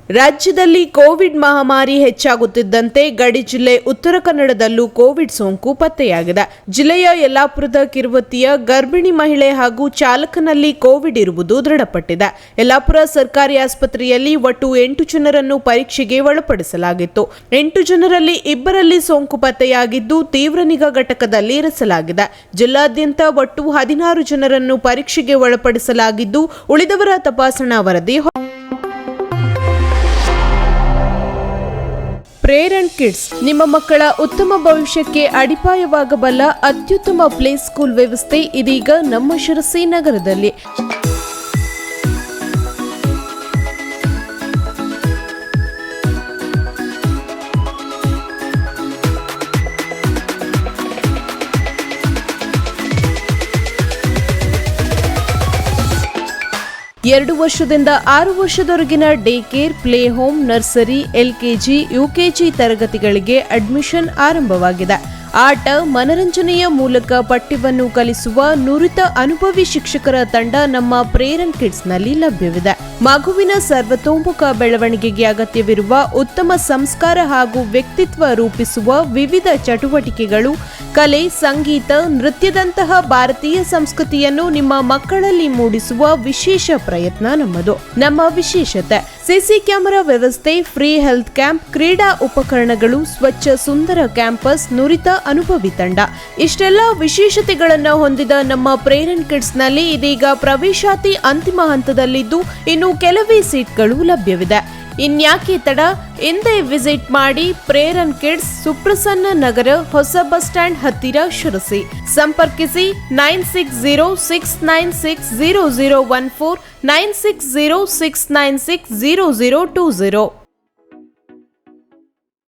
ರಾಜ್ಯದಲ್ಲಿ ಕೋವಿಡ್ ಮಹಾಮಾರಿ ಹೆಚ್ಚಾಗುತ್ತಿದ್ದಂತೆ ಗಡಿ ಜಿಲ್ಲೆ ಉತ್ತರ ಕನ್ನಡದಲ್ಲೂ ಕೋವಿಡ್ ಸೋಂಕು ಪತ್ತೆಯಾಗಿದೆ. ಜಿಲ್ಲೆಯ ಯಲ್ಲಾಪುರದ ಕಿರುವತ್ತಿಯ ಗರ್ಭಿಣಿ ಮಹಿಳೆ ಹಾಗೂ ಚಾಲಕನಲ್ಲಿ ಕೋವಿಡ್ ಇರುವುದು ದೃಢಪಟ್ಟಿದೆ. ಯಲ್ಲಾಪುರ ಸರ್ಕಾರಿ ಆಸ್ಪತ್ರೆಯಲ್ಲಿ ಒಟ್ಟು 8 ಜನರನ್ನು ಪರೀಕ್ಷೆಗೆ ಒಳಪಡಿಸಲಾಗಿತ್ತು. 8 ಜನರಲ್ಲಿ 2ರಲ್ಲಿ ಸೋಂಕು ಪತ್ತೆಯಾಗಿದ್ದು ತೀವ್ರ ನಿಗಾ ಘಟಕದಲ್ಲಿ ಇರಿಸಲಾಗಿದೆ. ಜಿಲ್ಲಾದ್ಯಂತ ಒಟ್ಟು 16 ಜನರನ್ನು ಪರೀಕ್ಷೆಗೆ ಒಳಪಡಿಸಲಾಗಿದ್ದು ಉಳಿದವರ ತಪಾಸಣಾ ವರದಿ ಪ್ರೇರಣ್ ಕಿಡ್ಸ್ ನಿಮ್ಮ ಮಕ್ಕಳ ಉತ್ತಮ ಭವಿಷ್ಯಕ್ಕೆ ಅಡಿಪಾಯವಾಗಬಲ್ಲ ಅತ್ಯುತ್ತಮ ಪ್ಲೇ ಸ್ಕೂಲ್ ವ್ಯವಸ್ಥೆ ಇದೀಗ ನಮ್ಮ ಶಿರಸಿ ನಗರದಲ್ಲಿ. ಎರಡು ವರ್ಷದಿಂದ 6 ವರ್ಷದವರೆಗಿನ day care, play home, nursery, LKG, UKG ತರಗತಿಗಳಿಗೆ ಅಡ್ಮಿಷನ್ ಆರಂಭವಾಗಿದೆ. ಆಟ, ಮನರಂಜನೆಯ ಮೂಲಕ ಪಠ್ಯವನ್ನು ಕಲಿಸುವ ನುರಿತ ಅನುಭವಿ ಶಿಕ್ಷಕರ ತಂಡ ನಮ್ಮ ಪ್ರೇರಣ್ ಕಿಡ್ಸ್ನಲ್ಲಿ ಲಭ್ಯವಿದೆ. ಮಗುವಿನ ಸರ್ವತೋಮುಖ ಬೆಳವಣಿಗೆಗೆ ಅಗತ್ಯವಿರುವ ಉತ್ತಮ ಸಂಸ್ಕಾರ ಹಾಗೂ ವ್ಯಕ್ತಿತ್ವ ರೂಪಿಸುವ ವಿವಿಧ ಚಟುವಟಿಕೆಗಳು, ಕಲೆ, ಸಂಗೀತ, ನೃತ್ಯದಂತಹ ಭಾರತೀಯ ಸಂಸ್ಕೃತಿಯನ್ನು ನಿಮ್ಮ ಮಕ್ಕಳಲ್ಲಿ ಮೂಡಿಸುವ ವಿಶೇಷ ಪ್ರಯತ್ನ ನಮ್ಮದು. ನಮ್ಮ ವಿಶೇಷತೆ: ಸಿಸಿ ಕ್ಯಾಮೆರಾ ವ್ಯವಸ್ಥೆ, ಫ್ರೀ ಹೆಲ್ತ್ ಕ್ಯಾಂಪ್, ಕ್ರೀಡಾ ಉಪಕರಣಗಳು, ಸ್ವಚ್ಛ ಸುಂದರ ಕ್ಯಾಂಪಸ್, ನುರಿತ ಅನುಭವಿ ತಂಡ. ಇಷ್ಟೆಲ್ಲ ವಿಶೇಷತೆಗಳನ್ನು ಹೊಂದಿದ ನಮ್ಮ ಪ್ರೇರಣ್ ಕಿಡ್ಸ್ನಲ್ಲಿ ಇದೀಗ ಪ್ರವೇಶಾತಿ ಅಂತಿಮ ಹಂತದಲ್ಲಿದ್ದು ಇನ್ನು ಕೆಲವೇ ಸೀಟ್ಗಳು ಲಭ್ಯವಿದೆ. ಇನ್ಯಾಕೆ ತಡ, ಹಿಂದೆ ವಿಸಿಟ್ ಮಾಡಿ ಪ್ರೇರಣ್ ಕಿಡ್ಸ್, ಸುಪ್ರಸನ್ನ ನಗರ, ಹೊಸ ಬಸ್ ಸ್ಟ್ಯಾಂಡ್ ಹತ್ತಿರ, ಶಿರಸಿ. ಸಂಪರ್ಕಿಸಿ 9606960014, 9606960020.